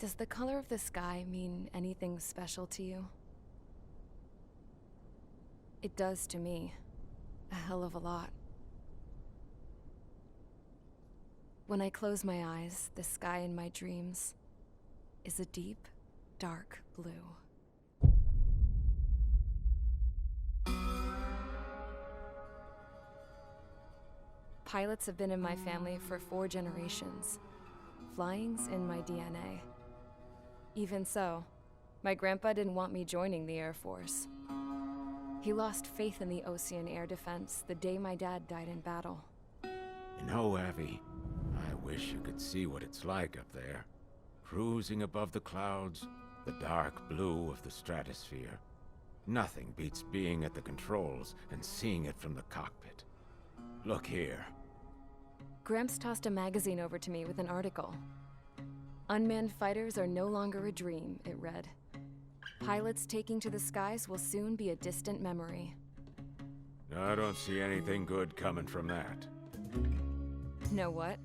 Does the color of the sky mean anything special to you? It does to me. A hell of a lot. When I close my eyes, the sky in my dreams is a deep, dark blue. Pilots have been in my family for 4 generations. Flying's in my DNA. Even so, my grandpa didn't want me joining the Air Force. He lost faith in the Osean air defense the day my dad died in battle. You know, Abby, I wish you could see what it's like up there. Cruising above the clouds, the dark blue of the stratosphere. Nothing beats being at the controls and seeing it from the cockpit. Look here. Gramps tossed a magazine over to me with an article. Unmanned fighters are no longer a dream, it read. Pilots taking to the skies will soon be a distant memory. I don't see anything good coming from that. Know what?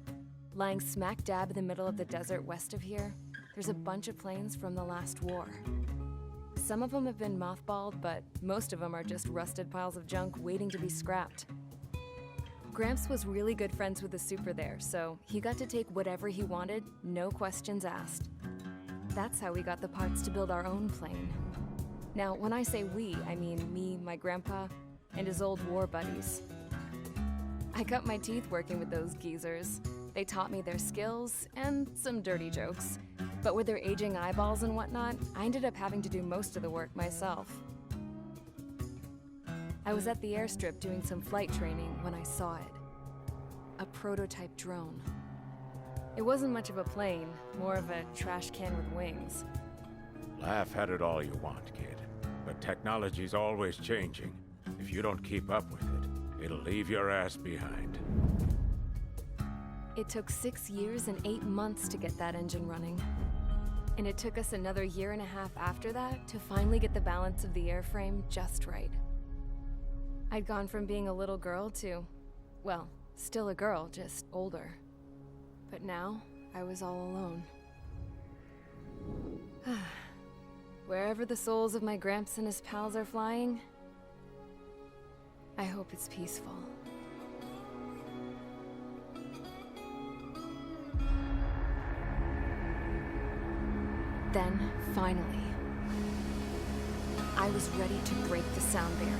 Lying smack dab in the middle of the desert west of here, there's a bunch of planes from the last war. Some of them have been mothballed, but most of them are just rusted piles of junk waiting to be scrapped. Gramps was really good friends with the super there, so he got to take whatever he wanted, no questions asked. That's how we got the parts to build our own plane. Now, when I say we, I mean me, my grandpa, and his old war buddies. I cut my teeth working with those geezers. They taught me their skills and some dirty jokes. But with their aging eyeballs and whatnot, I ended up having to do most of the work myself. I was at the airstrip doing some flight training when I saw it. A prototype drone. It wasn't much of a plane, more of a trash can with wings. Laugh at it all you want, kid. But technology's always changing. If you don't keep up with it, it'll leave your ass behind. It took 6 years and 8 months to get that engine running. And it took us another 1.5 years after that to finally get the balance of the airframe just right. I'd gone from being a little girl to, well, still a girl, just older. But now, I was all alone. Wherever the souls of my Gramps and his pals are flying, I hope it's peaceful. Then, finally, I was ready to break the sound barrier.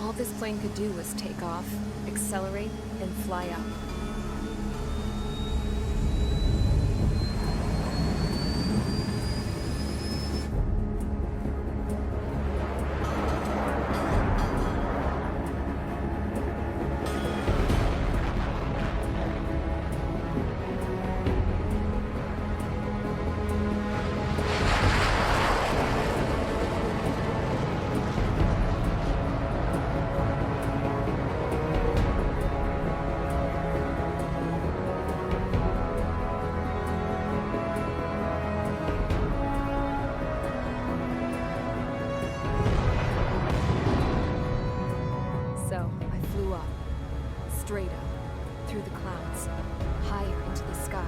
All this plane could do was take off, accelerate, and fly up. Straight up, through the clouds, higher into the sky.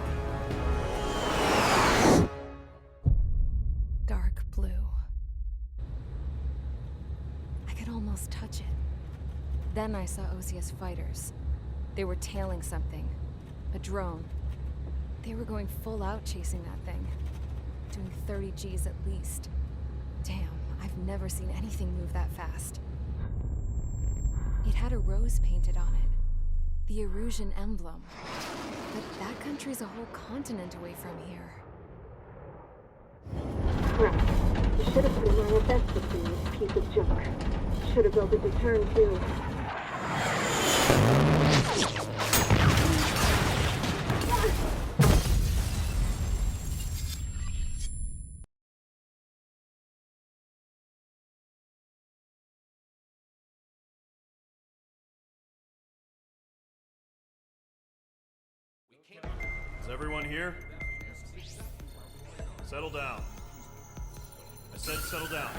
Dark blue. I could almost touch it. Then I saw Osea's fighters. They were tailing something. A drone. They were going full out chasing that thing. Doing 30 Gs at least. Damn, I've never seen anything move that fast. It had a rose painted on it. The Erusian emblem. But that country's a whole continent away from here. Right. You should have put in my investment in this piece of junk. Should have built a return too. Is everyone here? Settle down. I said settle down.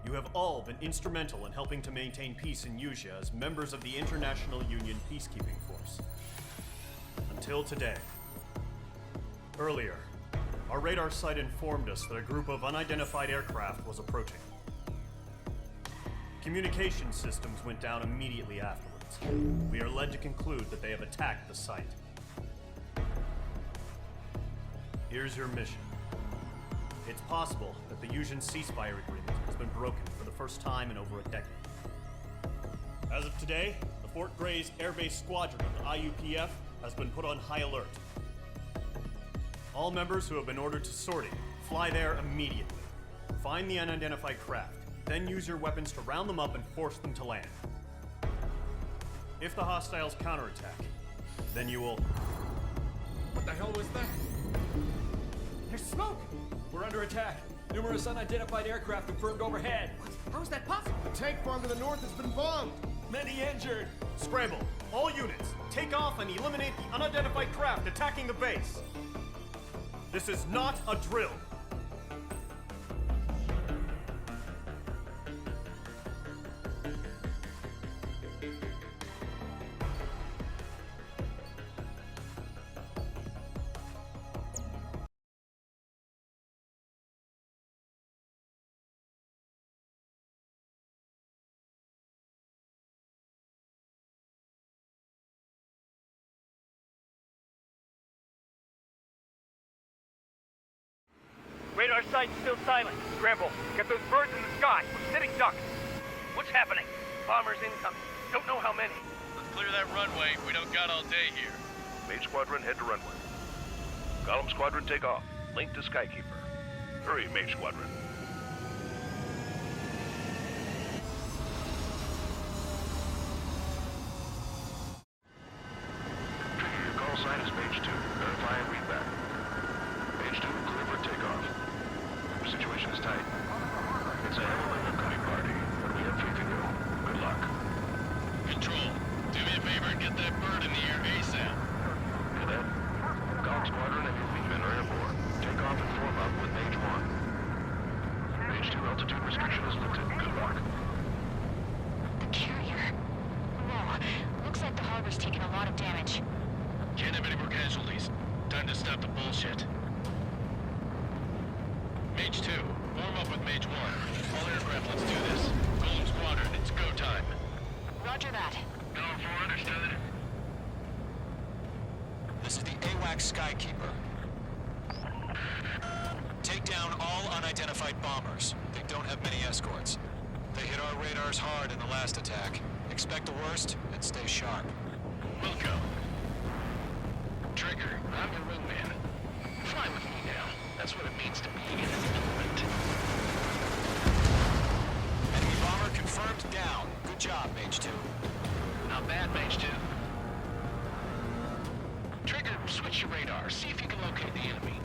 You have all been instrumental in helping to maintain peace in Usea as members of the International Union Peacekeeping Force. Until today. Earlier, our radar site informed us that a group of unidentified aircraft was approaching. Communication systems went down immediately afterwards. We are led to conclude that they have attacked the site. Here's your mission. It's possible that the Usian ceasefire agreement has been broken for the first time in over a decade. As of today, the Fort Grays Air Base Squadron of the IUPF has been put on high alert. All members who have been ordered to sortie, fly there immediately. Find the unidentified craft, then use your weapons to round them up and force them to land. If the hostiles counterattack, then you will... What the hell was that? There's smoke! We're under attack. Numerous unidentified aircraft confirmed overhead. What? How is that possible? The tank farm to the north has been bombed. Many injured. Scramble! All units, take off and eliminate the unidentified craft attacking the base. This is not a drill. Radar site's still silent. Scramble. Get those birds in the sky. We're sitting ducks. What's happening? Bombers incoming. Don't know how many. Let's clear that runway. We don't got all day here. Mage Squadron, head to runway. Column Squadron, take off. Link to Skykeeper. Hurry, Mage Squadron. Trigger, your call sign is Mage 2. Verify and read back. Mage 2, clear for takeoff. Situation is tight. It's a hell of an incoming party, but we have faith in you. Good luck. Control, do me a favor and get that bird in the air ASAP. Cadet, Column Squadron and your wingmen are airborne. Take off and form up with Mage 1. Mage 2 altitude restriction is lifted. Good luck. The carrier. Whoa. Looks like the harbor's taken a lot of damage. Can't have any more casualties. Time to stop the bullshit. Mage 2, form up with Mage 1. All aircraft, let's do this. Golden Squadron, it's go time. Roger that. Going for understood. This is the AWAC Skykeeper. Take down all unidentified bombers. They don't have many escorts. They hit our radars hard in the last attack. Expect the worst and stay sharp. Welcome. Trigger, I'm your wingman. Fly with me now. That's what it means to be an influent. Enemy bomber confirmed down. Good job, Mage 2. Not bad, Mage 2. Trigger, switch your radar. See if you can locate the enemy.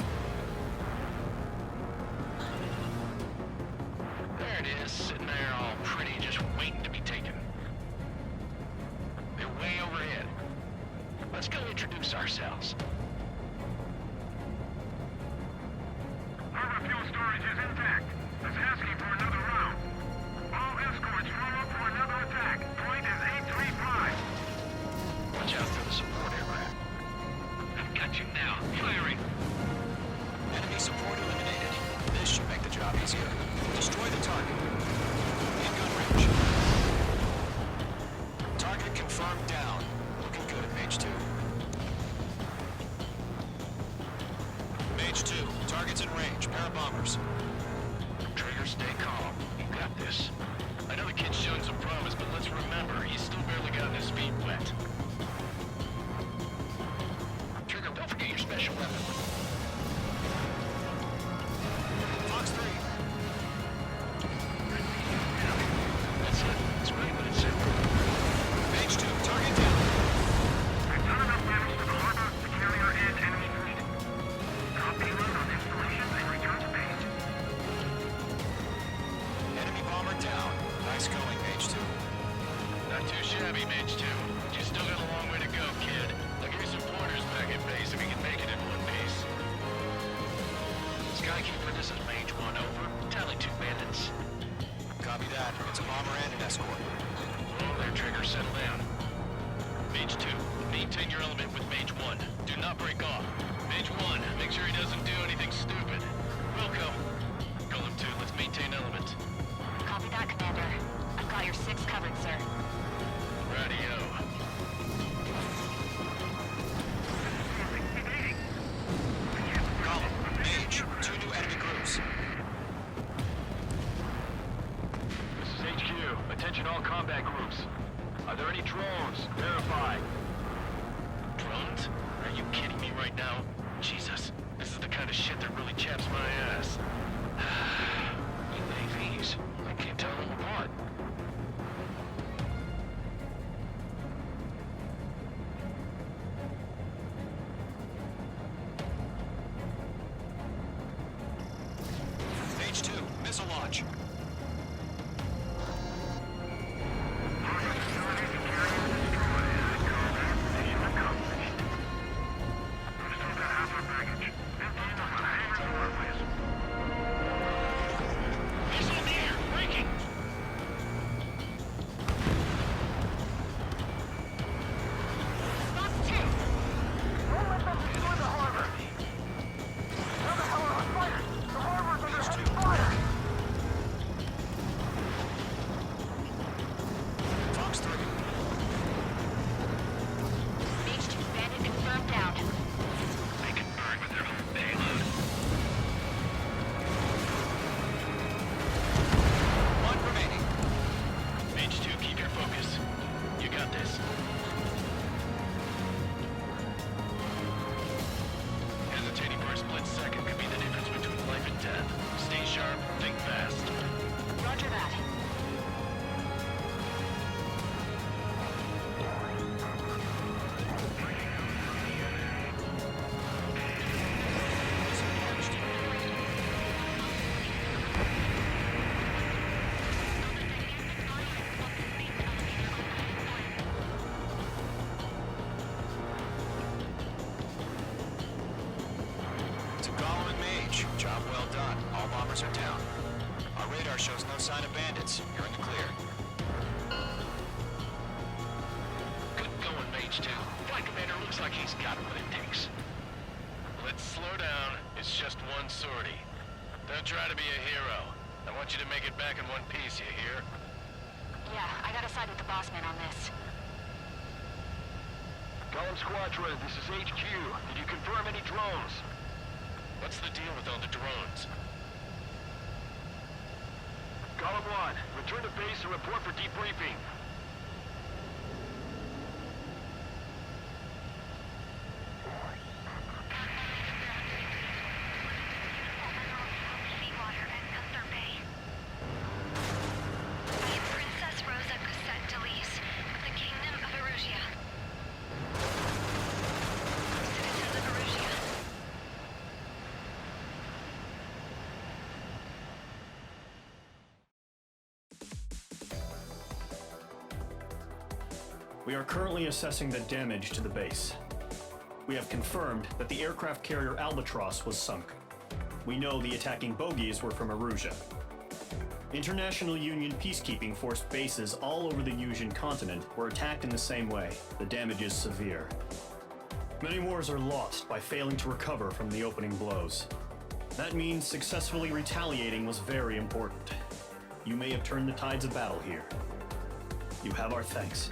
There it is, sitting there all pretty, just waiting to be taken. They're way overhead. Let's go introduce ourselves. Our fuel storage is intact. It's asking for another round. All escorts roll up for another attack. Point is 835. Watch out for the support aircraft. I've got you now. Firing. Enemy support eliminated. This should make the job easier. Destroy the target. In gun range. Target confirmed down. Looking good, Mage 2. Mage 2, target's in range. Pair of bombers. Trigger, stay calm. You got this. I know the kid's shown some promise, but let's remember, he's still barely gotten his feet wet. Trigger, don't forget your special weapon. Fox 3. That's it. It's right what it said. Mage 2, target down. We've done enough damage to the harbor to carry our and enemy fleet. Drop payload on installations and return to base. Enemy bomber down. Nice going, Mage 2. Not too shabby, Mage 2. You still got a long way to go, kid. I'll give you some pointers back at base if you can make it in one piece. Skykeeper, this is Mage 1, over. Tally 2 bandits. Copy that. It's a bomber and an escort. All there, Trigger, settle down. Mage 2, maintain your element with Mage 1. Do not break off. Mage 1, make sure he chaps my ass. UAVs. I can't tell them apart. Page 2, missile launch. Job well done. All bombers are down. Our radar shows no sign of bandits. You're in the clear. Good going, Mage 2. Flight Commander looks like he's got what it takes. Let's slow down. It's just one sortie. Don't try to be a hero. I want you to make it back in one piece, you hear? Yeah, I gotta side with the boss man on this. Column Squadron, this is HQ. Did you confirm any drones? What's the deal with all the drones? Column 1, return to base and report for debriefing. We are currently assessing the damage to the base. We have confirmed that the aircraft carrier Albatross was sunk. We know the attacking bogies were from Erusia. International Union peacekeeping force bases all over the Yusian continent were attacked in the same way. The damage is severe. Many wars are lost by failing to recover from the opening blows. That means successfully retaliating was very important. You may have turned the tides of battle here. You have our thanks.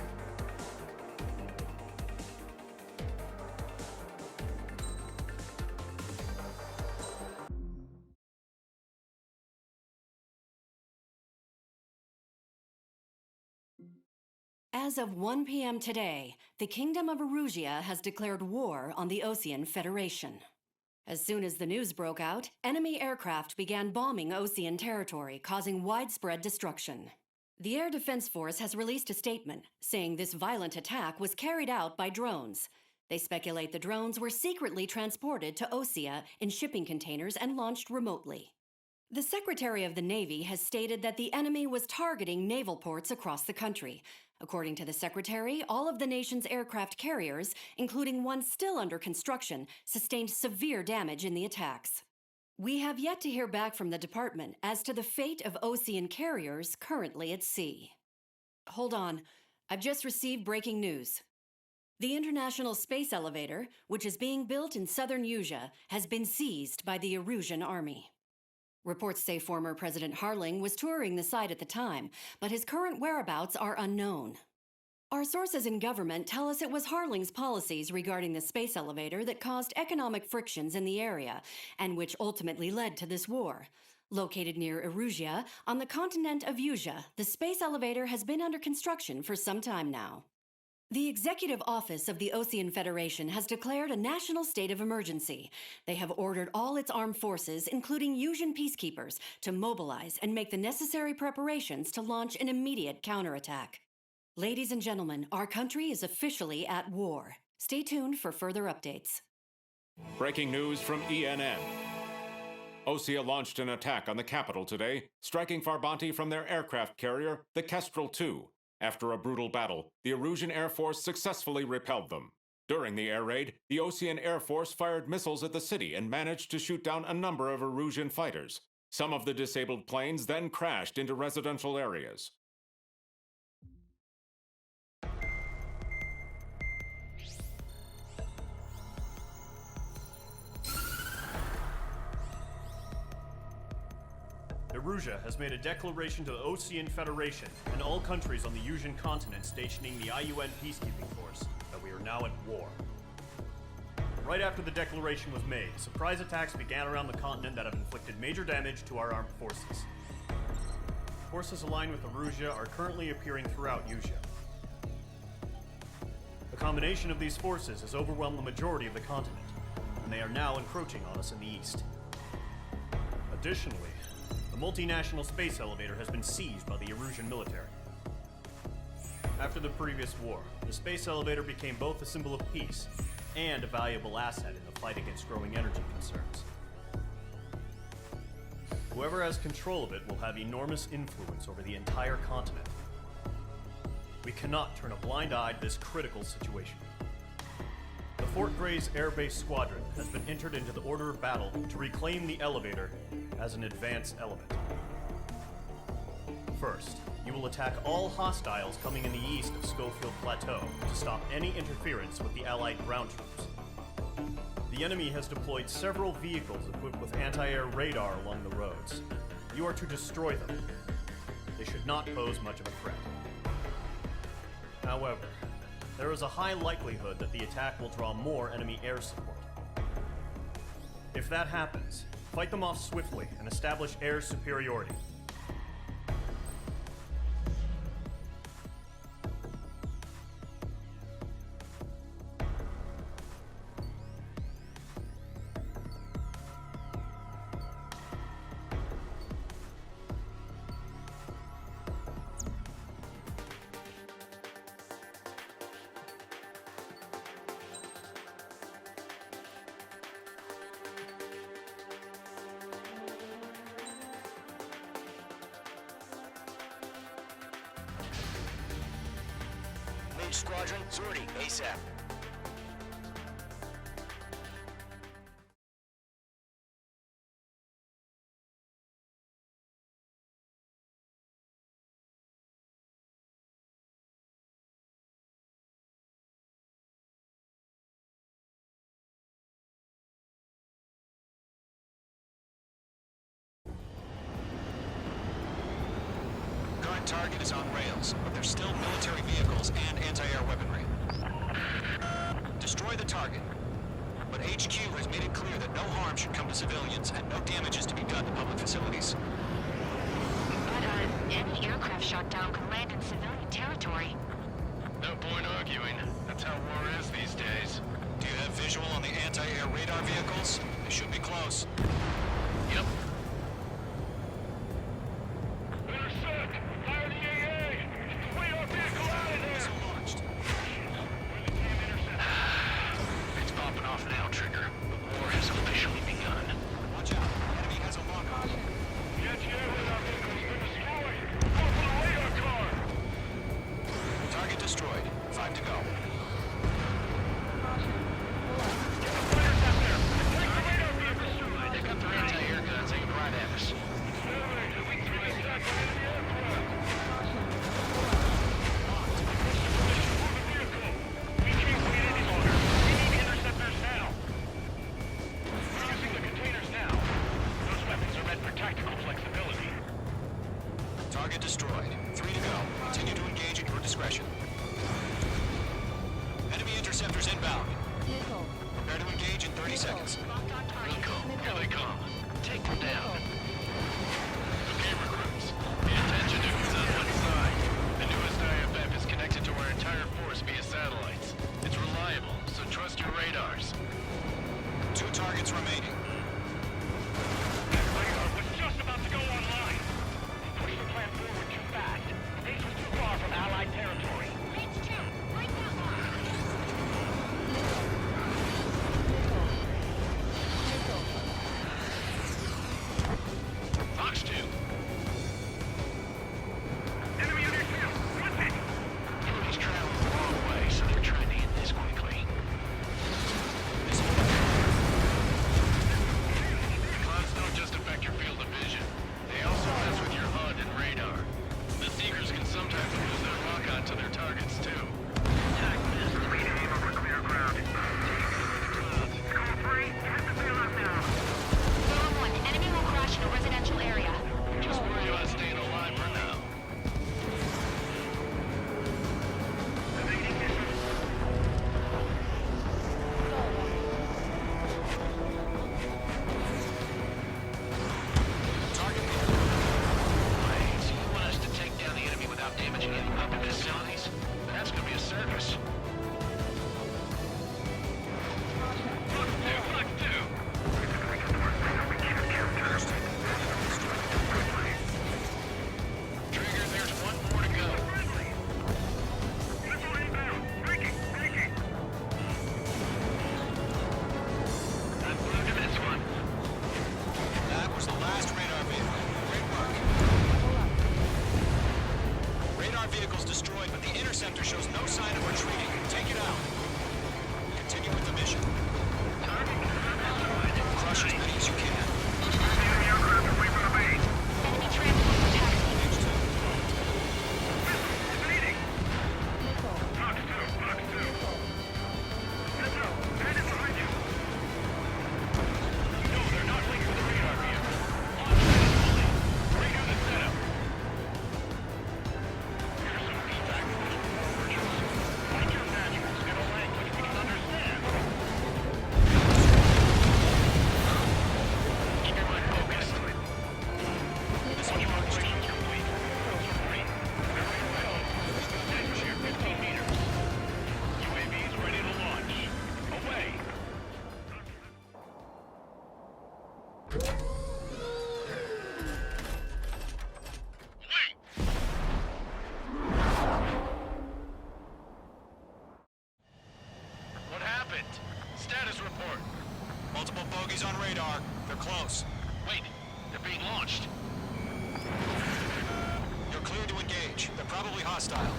As of 1 p.m. today, the Kingdom of Erusia has declared war on the Osean Federation. As soon as the news broke out, enemy aircraft began bombing Osean territory, causing widespread destruction. The Air Defense Force has released a statement saying this violent attack was carried out by drones. They speculate the drones were secretly transported to Osea in shipping containers and launched remotely. The Secretary of the Navy has stated that the enemy was targeting naval ports across the country. According to the Secretary, all of the nation's aircraft carriers, including one still under construction, sustained severe damage in the attacks. We have yet to hear back from the department as to the fate of Osean carriers currently at sea. Hold on, I've just received breaking news. The International Space Elevator, which is being built in southern Yusia, has been seized by the Erusian army. Reports say former President Harling was touring the site at the time, but his current whereabouts are unknown. Our sources in government tell us it was Harling's policies regarding the space elevator that caused economic frictions in the area, and which ultimately led to this war. Located near Erusia, on the continent of Yusia, the space elevator has been under construction for some time now. The Executive Office of the Osean Federation has declared a national state of emergency. They have ordered all its armed forces, including Yuuzhan peacekeepers, to mobilize and make the necessary preparations to launch an immediate counterattack. Ladies and gentlemen, our country is officially at war. Stay tuned for further updates. Breaking news from ENN. Osea launched an attack on the capital today, striking Farbanti from their aircraft carrier, the Kestrel II. After a brutal battle, the Erusian Air Force successfully repelled them. During the air raid, the Osean Air Force fired missiles at the city and managed to shoot down a number of Erusian fighters. Some of the disabled planes then crashed into residential areas. Erusia has made a declaration to the Osean Federation and all countries on the Yuuzhan continent stationing the IUN peacekeeping force that we are now at war. Right after the declaration was made, surprise attacks began around the continent that have inflicted major damage to our armed forces. Forces aligned with Erusia are currently appearing throughout Yuuzhan. The combination of these forces has overwhelmed the majority of the continent, and they are now encroaching on us in the east. Additionally, the multinational space elevator has been seized by the Erusian military. After the previous war, the space elevator became both a symbol of peace and a valuable asset in the fight against growing energy concerns. Whoever has control of it will have enormous influence over the entire continent. We cannot turn a blind eye to this critical situation. The Fort Gray's Air Base Squadron has been entered into the order of battle to reclaim the elevator as an advance element. First, you will attack all hostiles coming in the east of Schofield Plateau to stop any interference with the Allied ground troops. The enemy has deployed several vehicles equipped with anti-air radar along the roads. You are to destroy them. They should not pose much of a threat. However, there is a high likelihood that the attack will draw more enemy air support. If that happens, fight them off swiftly and establish air superiority. Squadron, sortie, ASAP. Current target is on rails, but there's still military vehicles and anti-air weaponry. Destroy the target. But HQ has made it clear that no harm should come to civilians and no damage is to be done to public facilities. But, any aircraft shot down could land in civilian territory. No point arguing. That's how war is these days. Do you have visual on the anti-air radar vehicles? They should be close. Yep. Intercept! Fire the AA! Flee our vehicle out of there! Missile launched. It's popping off now, Trigger. The war has officially begun. Watch out. The enemy has a lock-on. The anti-air radar vehicle's been destroyed! Go for the radar car! Target destroyed. 5 to go. Get the fighters out there! Take the radar vehicle! They got last radar vehicle. Great work. Radar vehicle's destroyed, but the interceptor shows no sign of retreating. Take it out. Continue with the mission. Crush as many as you can. Enemy aircraft away from the base. Enemy transport for taxi. It's leading. Fox 2, Fox 2. Heads up, bandits behind you. No, they're not linked to the radar vehicle. On fully. Redo the setup. Here's some feedback from this convergence. Find your manuals in a language we can understand. Keep your mind focused. Watch operation complete. Submarine, very well. Edge here, 15 meters. UAVs ready to launch. Away. What happened? Status report. Multiple bogies on radar. They're close. Wait, they're being launched. You're clear to engage. They're probably hostile.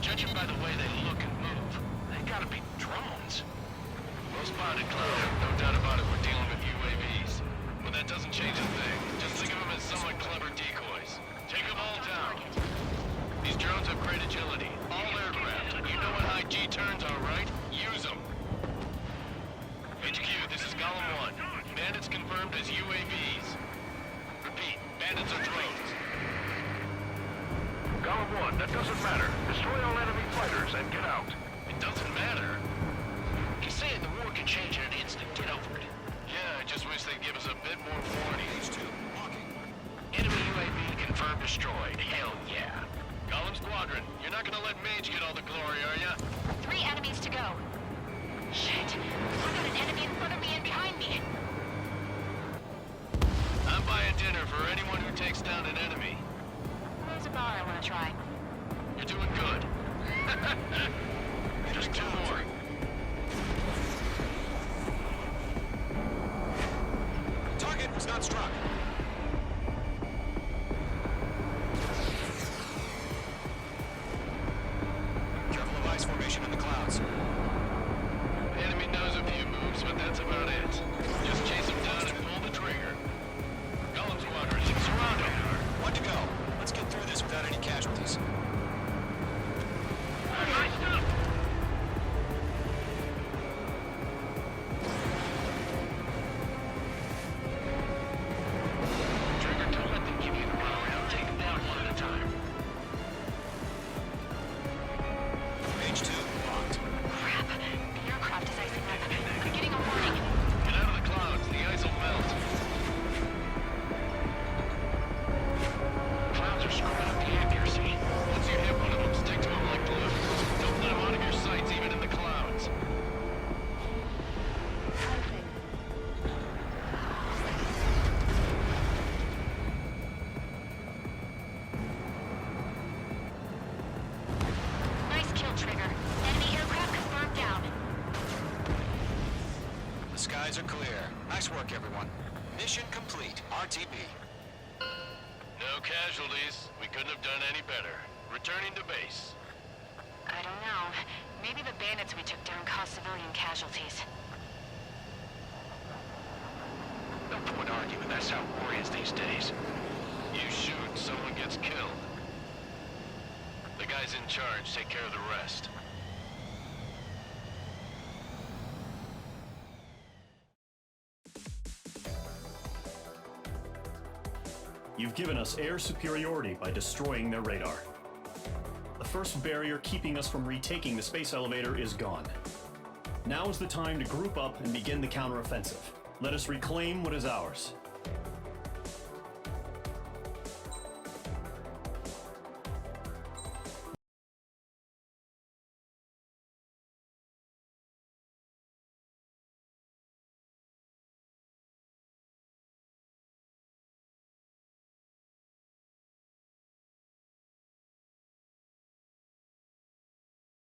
Judging by the way they look and move, they gotta be drones. Well spotted, Cloud. No doubt about it, we're dealing with UAVs. But that doesn't change a thing. Just think of them as somewhat clever decoys. Take them all down. These drones have great agility. All aircraft. You know what high G turns are, right? Use them. HQ, this is Golem 1. Bandits confirmed as UAVs. Repeat, bandits are drones. Golem 1, that doesn't matter. Destroy all enemy fighters and get out. It doesn't matter. He's saying the war can change in an instant. Get over it. Yeah, I just wish they'd give us a bit more warning. Enemy UAV confirmed destroyed. Hell yeah. Golem Squadron, you're not gonna let Mage get all the glory, are ya? 3 enemies to go. Shit. I got an enemy in front of me and behind me. I'm buying dinner for anyone who takes down an enemy. There's a bar I want to try. You're doing good. Just 2 more. Target was not struck. Careful of ice formation in the clouds. The enemy knows a few moves, but that's about it. Just chase them down and pull the trigger. Golem Squadron, surrounded. 1 to go. Let's get through this without any casualties. Nice stuff. Trigger, don't let them give you the runaround. Take them down one at a time. Page 2, locked. Crap. The aircraft is icing up. I'm getting a warning. Get out of the clouds, the ice will melt. Clouds are screwing up the accuracy. Once you hit one of them, stick to them like glue. Don't let them out of your sights, even in the clouds. Nice kill, Trigger. Enemy aircraft confirmed down. The skies are clear. Nice work, everyone. Mission complete. RTB. No casualties. We couldn't have done any better. Returning to base. I don't know. Maybe the bandits we took down caused civilian casualties. No point arguing. That's how war is these days. You shoot, someone gets killed. The guys in charge take care of the rest. You've given us air superiority by destroying their radar. The first barrier keeping us from retaking the space elevator is gone. Now is the time to group up and begin the counteroffensive. Let us reclaim what is ours.